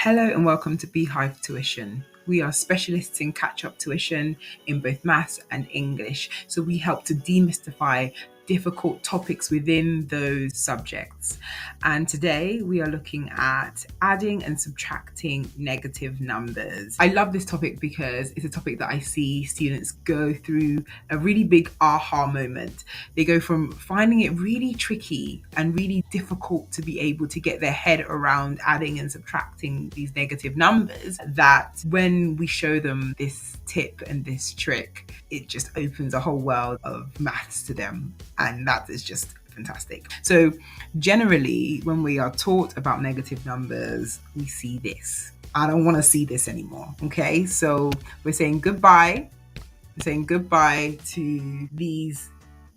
Hello and welcome to Beehive Tuition. We are specialists in catch-up tuition in both maths and English. So we help to demystify difficult topics within those subjects. And today we are looking at adding and subtracting negative numbers. I love this topic because it's a topic that I see students go through a really big aha moment. They go from finding it really tricky and really difficult to be able to get their head around adding and subtracting these negative numbers, that when we show them this tip and this trick, it just opens a whole world of maths to them. And that is just fantastic. So generally, when we are taught about negative numbers, we see this. I don't want to see this anymore. Okay, so we're saying goodbye. We're saying goodbye to these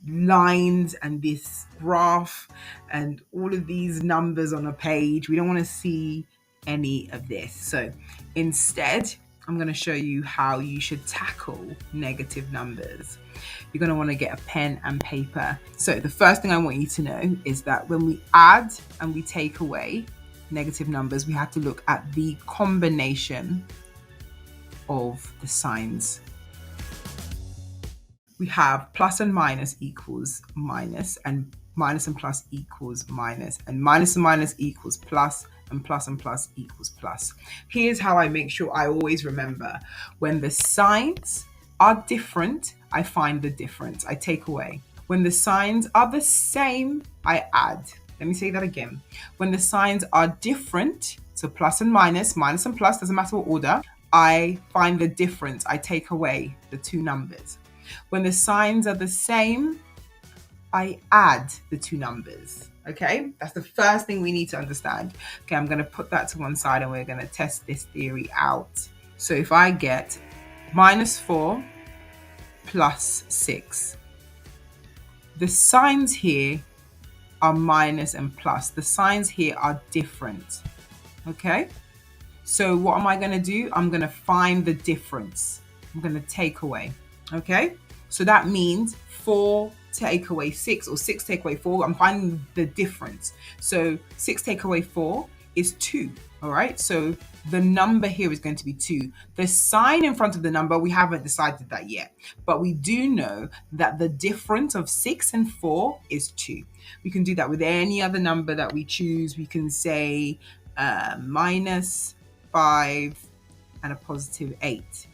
lines and this graph and all of these numbers on a page. We don't want to see any of this. So instead, I'm going to show you how you should tackle negative numbers. You're going to want to get a pen and paper. So the first thing I want you to know is that when we add and we take away negative numbers, we have to look at the combination of the signs. We have plus and minus equals minus, and minus and plus equals minus, and minus equals plus, and plus equals plus. Here's how I make sure I always remember. When the signs are different, I find the difference. I take away. When the signs are the same, I add. Let me say that again. When the signs are different, so plus and minus and plus, doesn't matter what order, I find the difference. I take away the two numbers. When the signs are the same, I add the two numbers. Okay, that's the first thing we need to understand. Okay, I'm going to put that to one side and we're going to test this theory out. So if I get -4 plus 6, the signs here are minus and plus. The signs here are different. Okay, so what am I going to do? I'm going to find the difference. I'm going to take away. Okay, so that means 4 take away 6 or 6 take away 4. I'm finding the difference. So 6 take away 4 is 2. All right, so the number here is going to be 2. The sign in front of the number, we haven't decided that yet, but we do know that the difference of 6 and 4 is 2. We can do that with any other number that we choose. We can say -5 and a +8.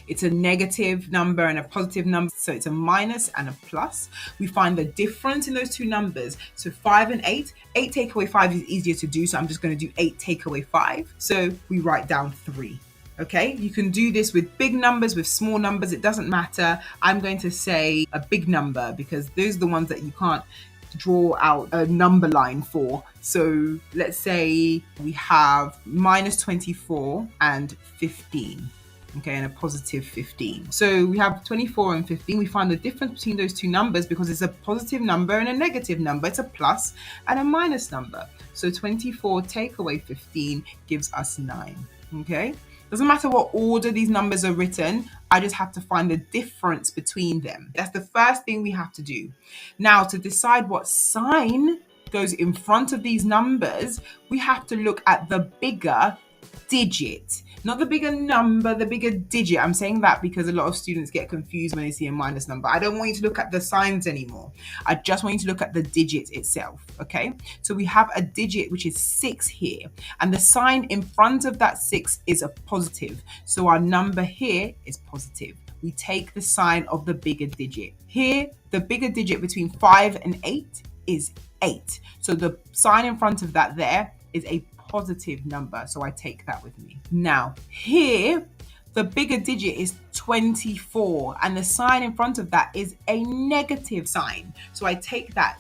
It's a negative number and a positive number, so it's a minus and a plus. We find the difference in those two numbers. So 5 and 8. 8 take away 5 is easier to do, so I'm just going to do 8 take away 5. So we write down 3. Okay, you can do this with big numbers, with small numbers, it doesn't matter. I'm going to say a big number because those are the ones that you can't draw out a number line for. So let's say we have -24 and 15. Okay, and a +15. So we have 24 and 15. We find the difference between those two numbers because it's a positive number and a negative number. It's a plus and a minus number. So 24 take away 15 gives us 9. Okay, doesn't matter what order these numbers are written. I just have to find the difference between them. That's the first thing we have to do. Now, to decide what sign goes in front of these numbers, we have to look at the bigger digit, not the bigger number, the bigger digit. I'm saying that because a lot of students get confused when they see a minus number. I don't want you to look at the signs anymore. I just want you to look at the digit itself, okay? So we have a digit which is 6 here, and the sign in front of that 6 is a positive. So our number here is positive. We take the sign of the bigger digit. Here, the bigger digit between 5 and 8 is 8. So the sign in front of that there is a positive number, so I take that with me. Now here, the bigger digit is 24, and the sign in front of that is a negative sign, so I take that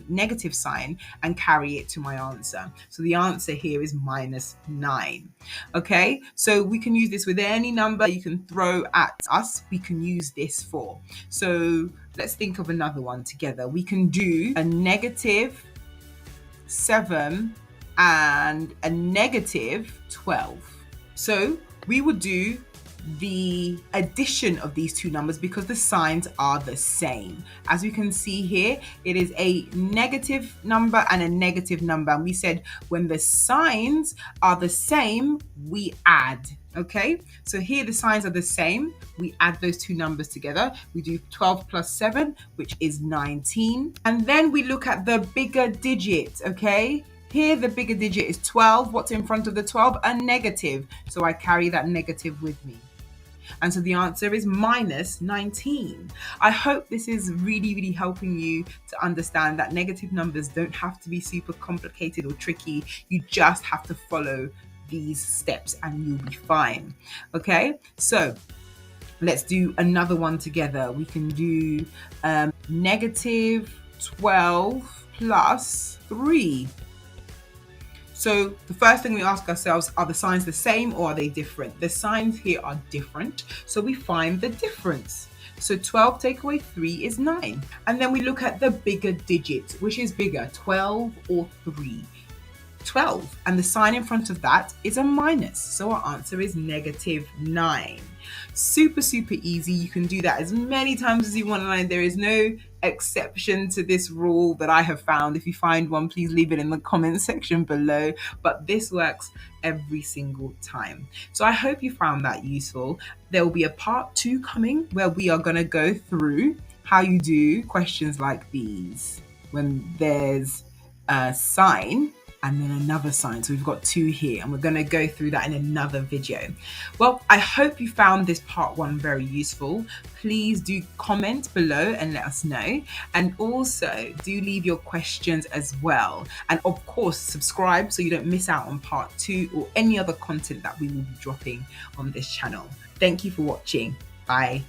negative sign and carry it to my answer. So the answer here is -9. Okay, so we can use this with any number you can throw at us. We can use this for. So let's think of another one together. We can do a -7 and a -12. So we would do the addition of these two numbers because the signs are the same. As you can see here, it is a negative number and a negative number. And we said when the signs are the same, we add. Okay, so here the signs are the same. We add those two numbers together. We do 12 plus 7, which is 19. And then we look at the bigger digit, okay? Here the bigger digit is 12. What's in front of the 12? A negative. So I carry that negative with me. And so the answer is minus 19. I hope this is really, really helping you to understand that negative numbers don't have to be super complicated or tricky. You just have to follow these steps and you'll be fine. Okay, so let's do another one together. We can do negative 12 plus 3. So the first thing we ask ourselves, are the signs the same or are they different? The signs here are different, so we find the difference. So 12 take away 3 is 9. And then we look at the bigger digit, which is bigger, 12 or 3. 12, and the sign in front of that is a minus, so our answer is negative 9. Super easy. You can do that as many times as you want, and there is no exception to this rule that I have found. If you find one, please leave it in the comment section below, but this works every single time. So I hope you found that useful. There will be a part 2 coming where we are going to go through how you do questions like these when there's a sign and then another sign. So we've got 2 here, and we're going to go through that in another video. Well, I hope you found this part 1 very useful. Please do comment below and let us know. And also do leave your questions as well. And of course, subscribe so you don't miss out on part 2 or any other content that we will be dropping on this channel. Thank you for watching. Bye.